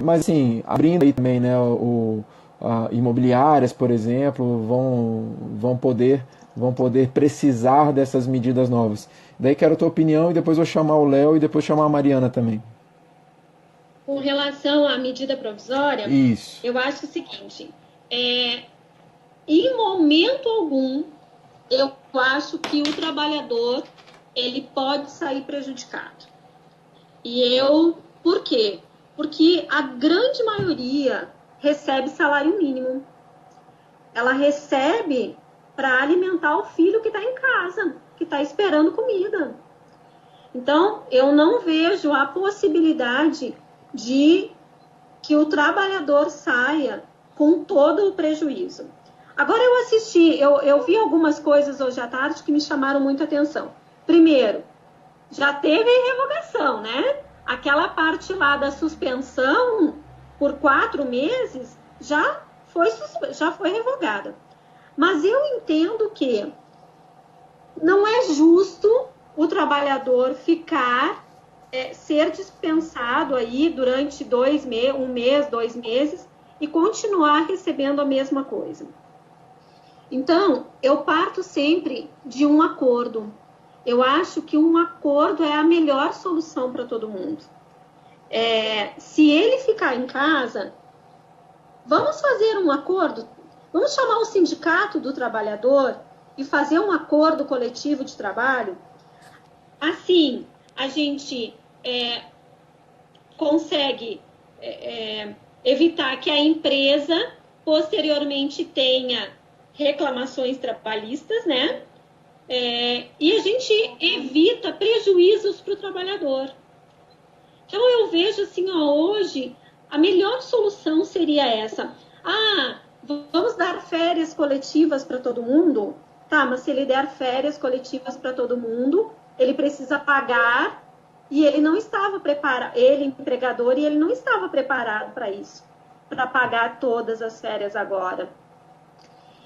mas assim, abrindo aí também, né, imobiliárias, por exemplo, vão poder precisar dessas medidas novas. Daí quero a tua opinião e depois vou chamar o Léo e depois chamar a Mariana também. Com relação à medida provisória, Isso. Eu acho o seguinte, em momento algum, eu acho que o trabalhador ele pode sair prejudicado. Por quê? Porque a grande maioria recebe salário mínimo. Ela recebe para alimentar o filho que está em casa, que está esperando comida. Então, eu não vejo a possibilidade de que o trabalhador saia com todo o prejuízo. Agora eu vi algumas coisas hoje à tarde que me chamaram muita atenção. Primeiro, já teve revogação, né? Aquela parte lá da suspensão por 4 meses já foi revogada. Mas eu entendo que não é justo o trabalhador ser dispensado aí durante 1 mês, 2 meses e continuar recebendo a mesma coisa. Então, eu parto sempre de um acordo. Eu acho que um acordo é a melhor solução para todo mundo. Se ele ficar em casa, vamos fazer um acordo, vamos chamar o sindicato do trabalhador e fazer um acordo coletivo de trabalho. Assim, a gente consegue evitar que a empresa posteriormente tenha reclamações trabalhistas, né? E a gente evita prejuízos para o trabalhador. Então eu vejo assim, hoje a melhor solução seria essa. Vamos dar férias coletivas para todo mundo? Tá, mas se ele der férias coletivas para todo mundo, ele precisa pagar e ele não estava preparado, ele empregador, e ele não estava preparado para isso, para pagar todas as férias agora.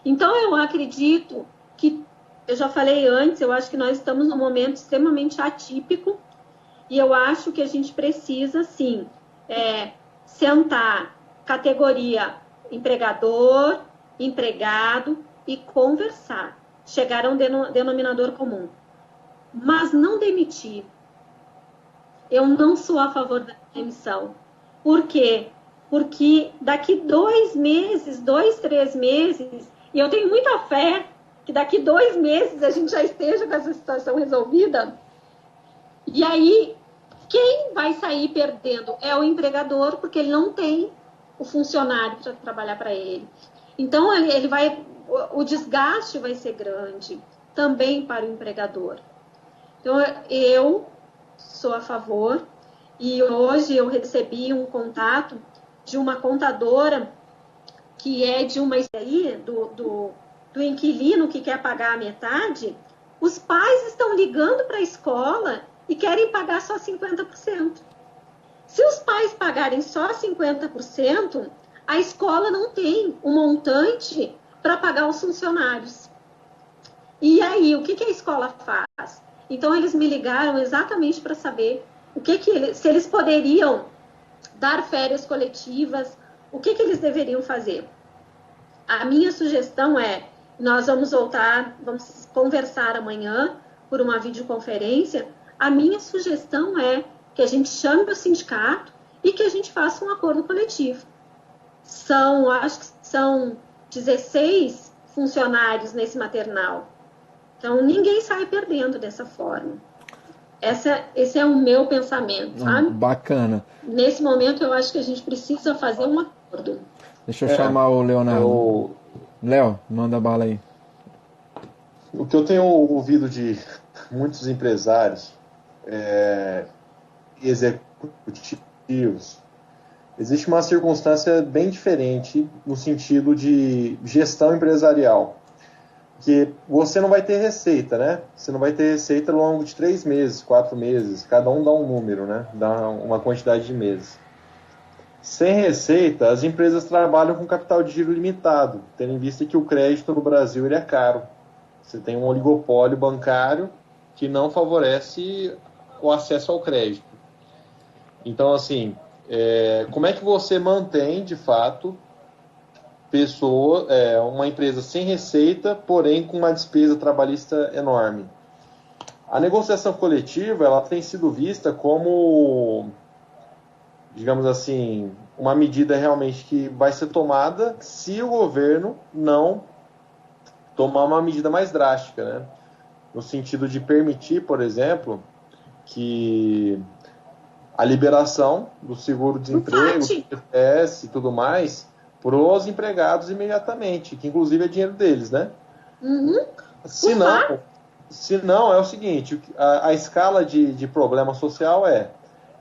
Então eu acredito que, eu já falei antes, eu acho que nós estamos num momento extremamente atípico e eu acho que a gente precisa, sim, sentar categoria empregador, empregado e conversar, chegar a um denominador comum. Mas não demitir. eu não sou a favor da demissão. Por quê? Porque daqui 2 meses, 2, 3 meses, e eu tenho muita fé que daqui 2 meses a gente já esteja com essa situação resolvida. E aí, quem vai sair perdendo é o empregador, porque ele não tem o funcionário para trabalhar para ele. Então, o desgaste vai ser grande também para o empregador. Então, eu sou a favor, e hoje eu recebi um contato de uma contadora que é de uma aí, do inquilino que quer pagar a metade. Os pais estão ligando para a escola e querem pagar só 50%. Se os pais pagarem só 50%, a escola não tem um montante para pagar os funcionários. E aí, o que a escola faz? Então, eles me ligaram exatamente para saber se eles poderiam dar férias coletivas, o que eles deveriam fazer. A minha sugestão é, nós vamos conversar amanhã por uma videoconferência. A minha sugestão é que a gente chame o sindicato e que a gente faça um acordo coletivo. Acho que são 16 funcionários nesse maternal. Então, ninguém sai perdendo dessa forma. Esse é o meu pensamento, sabe? Bacana. Nesse momento, eu acho que a gente precisa fazer um acordo. Deixa eu chamar o Leonardo. Léo, manda bala aí. O que eu tenho ouvido de muitos empresários executivos, existe uma circunstância bem diferente no sentido de gestão empresarial. Que você não vai ter receita, né? Você não vai ter receita ao longo de 3 meses, 4 meses. Cada um dá um número, né? Dá uma quantidade de meses. Sem receita, as empresas trabalham com capital de giro limitado, tendo em vista que o crédito no Brasil ele é caro. Você tem um oligopólio bancário que não favorece o acesso ao crédito. Então, assim, como é que você mantém, de fato, uma empresa sem receita, porém com uma despesa trabalhista enorme? A negociação coletiva ela tem sido vista como, digamos assim, uma medida realmente que vai ser tomada se o governo não tomar uma medida mais drástica, né? No sentido de permitir, por exemplo, que a liberação do seguro-desemprego, FGTS e tudo mais, para os empregados imediatamente, que inclusive é dinheiro deles, né? Uhum. Se não, é o seguinte, a escala de problema social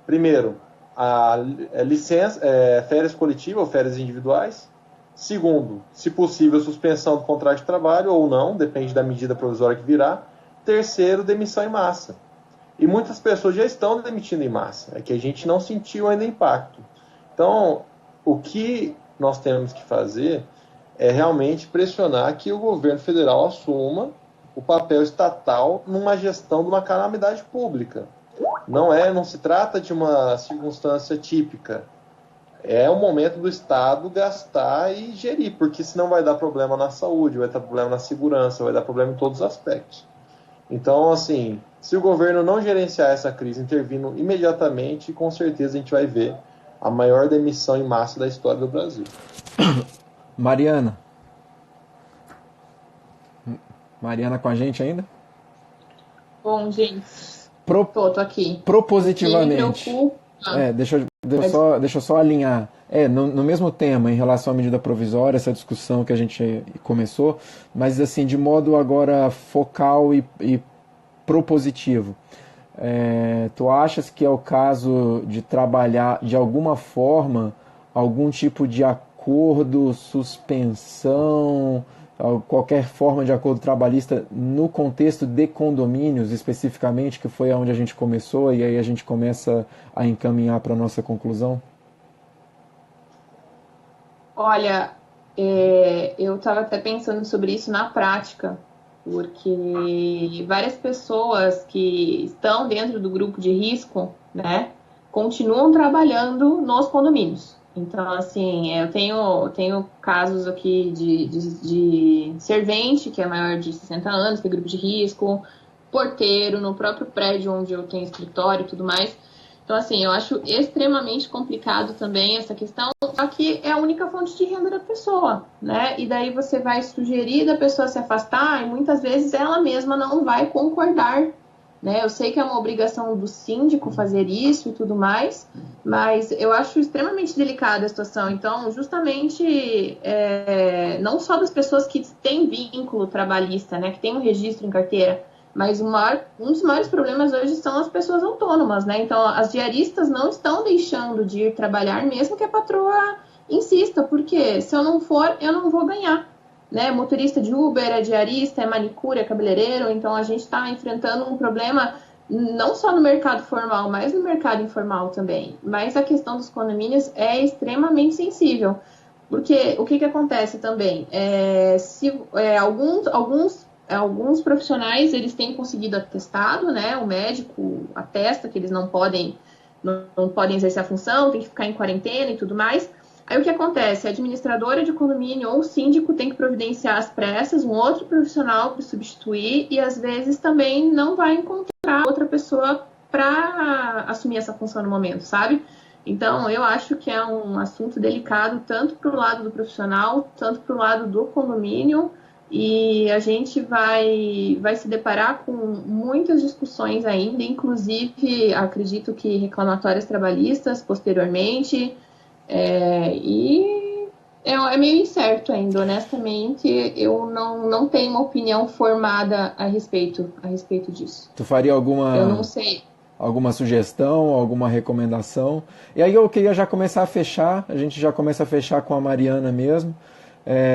primeiro, a licença, férias coletivas ou férias individuais. Segundo, se possível, suspensão do contrato de trabalho ou não, depende da medida provisória que virá. Terceiro, demissão em massa. E muitas pessoas já estão demitindo em massa, é que a gente não sentiu ainda impacto. Então, o que nós temos que fazer é realmente pressionar que o governo federal assuma o papel estatal numa gestão de uma calamidade pública. Não se trata de uma circunstância típica. É o momento do Estado gastar e gerir, porque senão vai dar problema na saúde, vai dar problema na segurança, vai dar problema em todos os aspectos. Então, assim, se o governo não gerenciar essa crise intervindo imediatamente, com certeza a gente vai ver a maior demissão em massa da história do Brasil. Mariana com a gente ainda? Bom, gente, tô aqui. Propositivamente. Deixa eu só alinhar. No mesmo tema, em relação à medida provisória, essa discussão que a gente começou, mas assim, de modo agora focal e propositivo. Tu achas que é o caso de trabalhar de alguma forma algum tipo de acordo, suspensão, qualquer forma de acordo trabalhista no contexto de condomínios especificamente, que foi onde a gente começou e aí a gente começa a encaminhar para a nossa conclusão? Olha, eu estava até pensando sobre isso na prática, porque várias pessoas que estão dentro do grupo de risco, né, continuam trabalhando nos condomínios. Então, assim, eu tenho casos aqui de servente, que é maior de 60 anos, que é grupo de risco, porteiro no próprio prédio onde eu tenho escritório e tudo mais. Então, assim, eu acho extremamente complicado também essa questão, só que é a única fonte de renda da pessoa, né? E daí você vai sugerir da pessoa se afastar e muitas vezes ela mesma não vai concordar, né? Eu sei que é uma obrigação do síndico fazer isso e tudo mais, mas eu acho extremamente delicada a situação. Então, justamente, não só das pessoas que têm vínculo trabalhista, né? Que têm um registro em carteira, mas um dos maiores problemas hoje são as pessoas autônomas, né? Então, as diaristas não estão deixando de ir trabalhar, mesmo que a patroa insista, porque se eu não for, eu não vou ganhar, né? Motorista de Uber, é diarista, é manicure, é cabeleireiro, então a gente está enfrentando um problema não só no mercado formal, mas no mercado informal também. Mas a questão dos condomínios é extremamente sensível, porque o que acontece também? Alguns profissionais, eles têm conseguido atestado, né? O médico atesta que eles não podem exercer a função, tem que ficar em quarentena e tudo mais. Aí o que acontece? A administradora de condomínio ou o síndico tem que providenciar às pressas um outro profissional para substituir e às vezes também não vai encontrar outra pessoa para assumir essa função no momento, sabe? Então, eu acho que é um assunto delicado tanto para o lado do profissional, tanto para o lado do condomínio, e a gente vai se deparar com muitas discussões ainda, inclusive, acredito que reclamatórias trabalhistas posteriormente, e é meio incerto ainda, honestamente, eu não tenho uma opinião formada a respeito disso. Tu faria Eu não sei. alguma sugestão, alguma recomendação? E aí eu queria já começar a fechar, a gente já começa a fechar com a Mariana mesmo.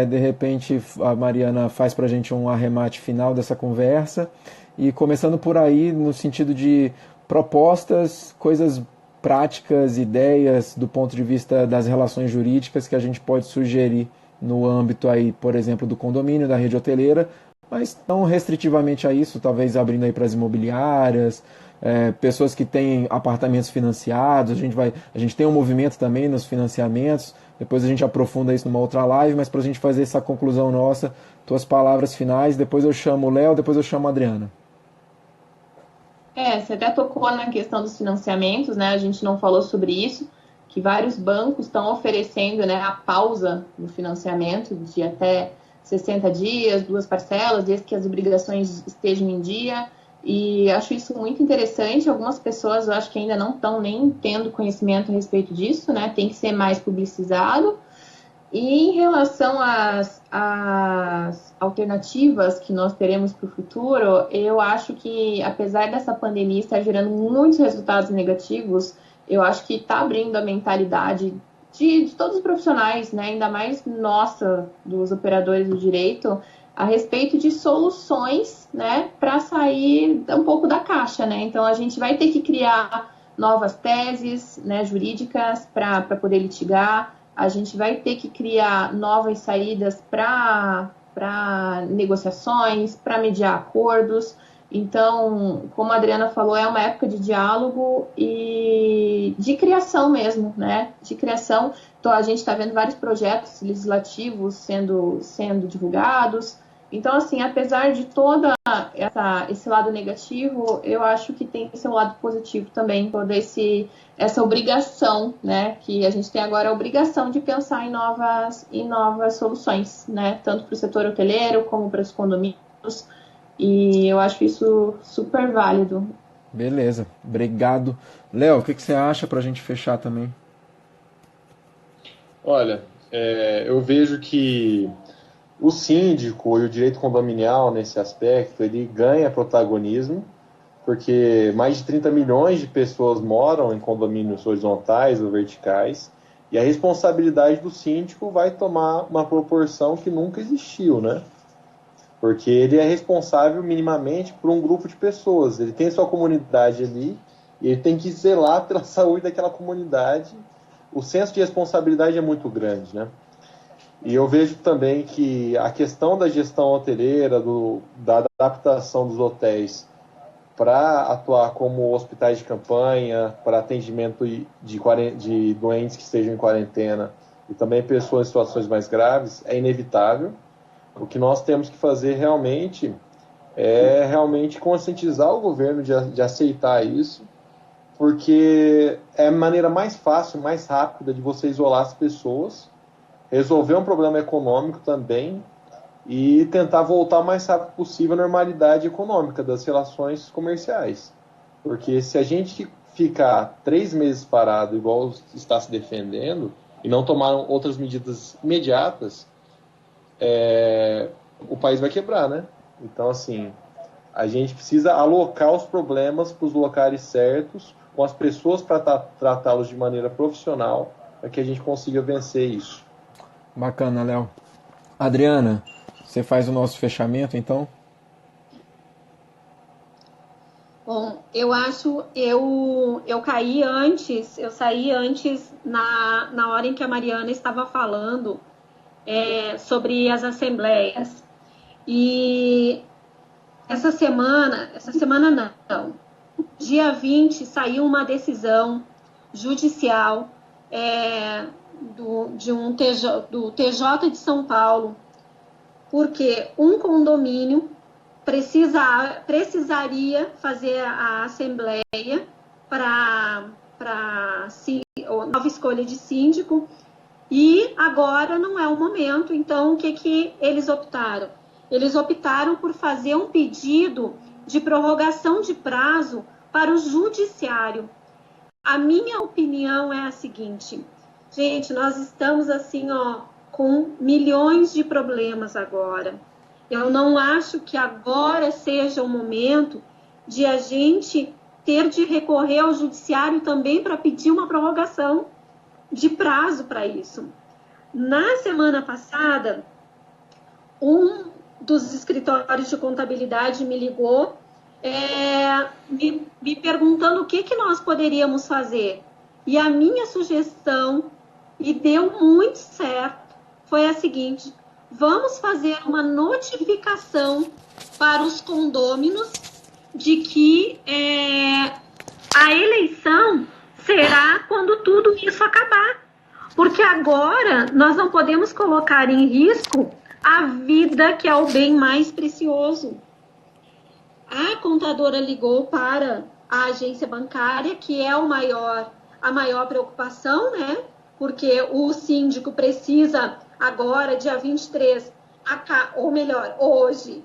De repente a Mariana faz pra gente um arremate final dessa conversa e começando por aí no sentido de propostas, coisas práticas, ideias do ponto de vista das relações jurídicas que a gente pode sugerir no âmbito aí, por exemplo, do condomínio, da rede hoteleira, mas não restritivamente a isso, talvez abrindo aí para as imobiliárias, pessoas que têm apartamentos financiados, a gente tem um movimento também nos financiamentos, depois a gente aprofunda isso numa outra live, mas para a gente fazer essa conclusão nossa, tuas palavras finais, depois eu chamo o Léo, depois eu chamo a Adriana. Você até tocou na questão dos financiamentos, né? A gente não falou sobre isso, que vários bancos estão oferecendo, né, a pausa no financiamento de até 60 dias, 2 parcelas, desde que as obrigações estejam em dia. E acho isso muito interessante. Algumas pessoas, eu acho que ainda não estão nem tendo conhecimento a respeito disso, né? Tem que ser mais publicizado. E em relação às alternativas que nós teremos para o futuro, eu acho que, apesar dessa pandemia estar gerando muitos resultados negativos, eu acho que está abrindo a mentalidade de todos os profissionais, né, ainda mais nossa, dos operadores do direito, a respeito de soluções, né, para sair um pouco da caixa, né? Então, a gente vai ter que criar novas teses, né, jurídicas para poder litigar. A gente vai ter que criar novas saídas para negociações, para mediar acordos. Então, como a Adriana falou, é uma época de diálogo e de criação mesmo, né? De criação. Então, a gente está vendo vários projetos legislativos sendo divulgados. Então, assim, apesar de toda esse lado negativo, eu acho que tem seu lado positivo também, toda essa obrigação, né? Que a gente tem agora a obrigação de pensar em novas soluções, né? Tanto para o setor hoteleiro como para os condomínios. E eu acho isso super válido. Beleza, obrigado. Léo, o que você acha para a gente fechar também? Olha, eu vejo que o síndico e o direito condominial, nesse aspecto, ele ganha protagonismo, porque mais de 30 milhões de pessoas moram em condomínios horizontais ou verticais, e a responsabilidade do síndico vai tomar uma proporção que nunca existiu, né? Porque ele é responsável minimamente por um grupo de pessoas, ele tem sua comunidade ali, e ele tem que zelar pela saúde daquela comunidade. O senso de responsabilidade é muito grande, né? E eu vejo também que a questão da gestão hoteleira, da adaptação dos hotéis para atuar como hospitais de campanha, para atendimento de doentes que estejam em quarentena e também pessoas em situações mais graves, é inevitável. O que nós temos que fazer realmente é conscientizar o governo de aceitar isso porque é a maneira mais fácil, mais rápida de você isolar as pessoas, resolver um problema econômico também e tentar voltar o mais rápido possível à normalidade econômica das relações comerciais. Porque se a gente ficar 3 meses parado, igual está se defendendo, e não tomar outras medidas imediatas, o país vai quebrar, né? Então, assim, a gente precisa alocar os problemas para os locais certos, com as pessoas para tratá-los de maneira profissional, para que a gente consiga vencer isso. Bacana, Léo. Adriana, você faz o nosso fechamento, então? Bom, eu acho, eu caí antes, eu saí antes na hora em que a Mariana estava falando sobre as assembleias. E essa semana não, dia 20 saiu uma decisão judicial do TJ de São Paulo, porque um condomínio precisaria fazer a assembleia para nova escolha de síndico, e agora não é o momento. Então, o que eles optaram? Eles optaram por fazer um pedido de prorrogação de prazo para o judiciário. A minha opinião é a seguinte: gente, nós estamos assim, com milhões de problemas agora. Eu não acho que agora seja o momento de a gente ter de recorrer ao judiciário também para pedir uma prorrogação de prazo para isso. Na semana passada, um dos escritórios de contabilidade me ligou, me perguntando o que nós poderíamos fazer. E a minha sugestão, e deu muito certo, foi a seguinte: vamos fazer uma notificação para os condôminos de que a eleição será quando tudo isso acabar. Porque agora nós não podemos colocar em risco a vida, que é o bem mais precioso. A contadora ligou para a agência bancária, que é a maior preocupação, né? Porque o síndico precisa agora, dia 23, ou melhor, hoje,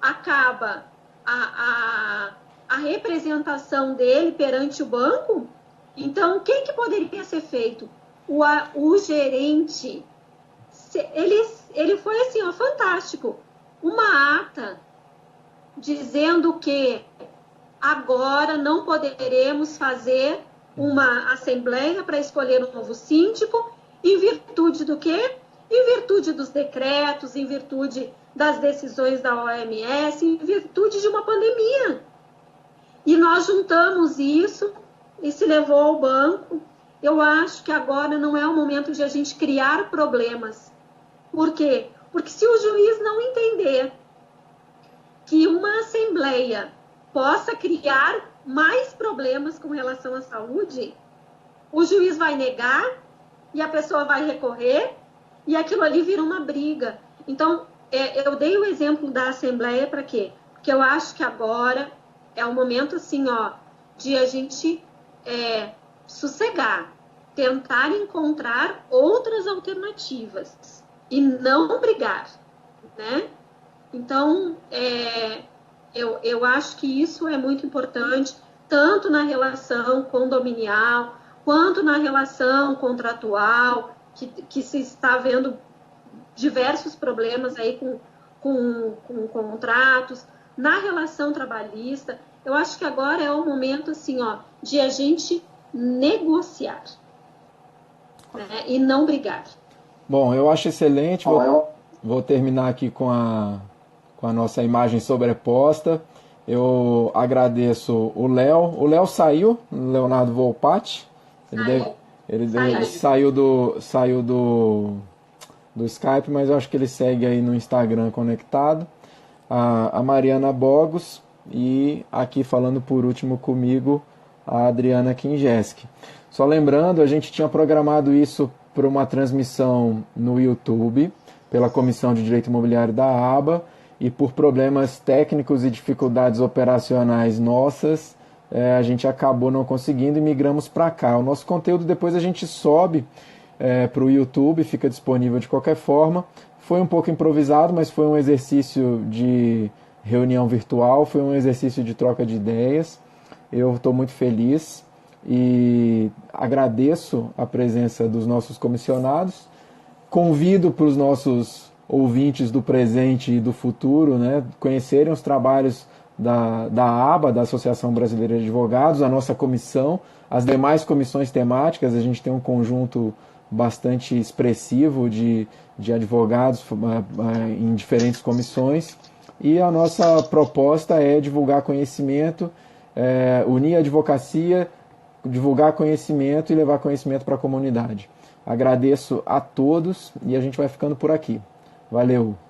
acaba a representação dele perante o banco. Então, o que poderia ser feito? O gerente, ele foi assim, fantástico. Uma ata dizendo que agora não poderemos fazer uma assembleia para escolher um novo síndico, em virtude do quê? Em virtude dos decretos, em virtude das decisões da OMS, em virtude de uma pandemia. E nós juntamos isso e se levou ao banco. Eu acho que agora não é o momento de a gente criar problemas. Por quê? Porque se o juiz não entender que uma assembleia possa criar mais problemas com relação à saúde, o juiz vai negar e a pessoa vai recorrer e aquilo ali vira uma briga. Então, eu dei o exemplo da assembleia para quê? Porque eu acho que agora é o momento assim, de a gente sossegar, tentar encontrar outras alternativas e não brigar, né? Então, eu acho que isso é muito importante, tanto na relação condominial, quanto na relação contratual, que se está vendo diversos problemas aí com contratos, na relação trabalhista. Eu acho que agora é o momento assim, de a gente negociar, né, e não brigar. Bom, eu acho excelente. Vou terminar aqui com a nossa imagem sobreposta. Eu agradeço o Léo. O Léo saiu, Leonardo Volpatti. Ele saiu do Skype, mas eu acho que ele segue aí no Instagram conectado. A Mariana Bogos e aqui falando por último comigo, a Adriana Kinjeski. Só lembrando, a gente tinha programado isso para uma transmissão no YouTube, pela Comissão de Direito Imobiliário da ABA, e por problemas técnicos e dificuldades operacionais nossas, a gente acabou não conseguindo e migramos para cá. O nosso conteúdo depois a gente sobe para o YouTube, fica disponível de qualquer forma. Foi um pouco improvisado, mas foi um exercício de reunião virtual, foi um exercício de troca de ideias. Eu estou muito feliz e agradeço a presença dos nossos comissionados. Convido para os nossos ouvintes do presente e do futuro, né, conhecerem os trabalhos da ABA, da Associação Brasileira de Advogados, a nossa comissão, as demais comissões temáticas. A gente tem um conjunto bastante expressivo de advogados em diferentes comissões, e a nossa proposta é divulgar conhecimento, unir a advocacia, divulgar conhecimento e levar conhecimento para a comunidade. Agradeço a todos e a gente vai ficando por aqui. Valeu!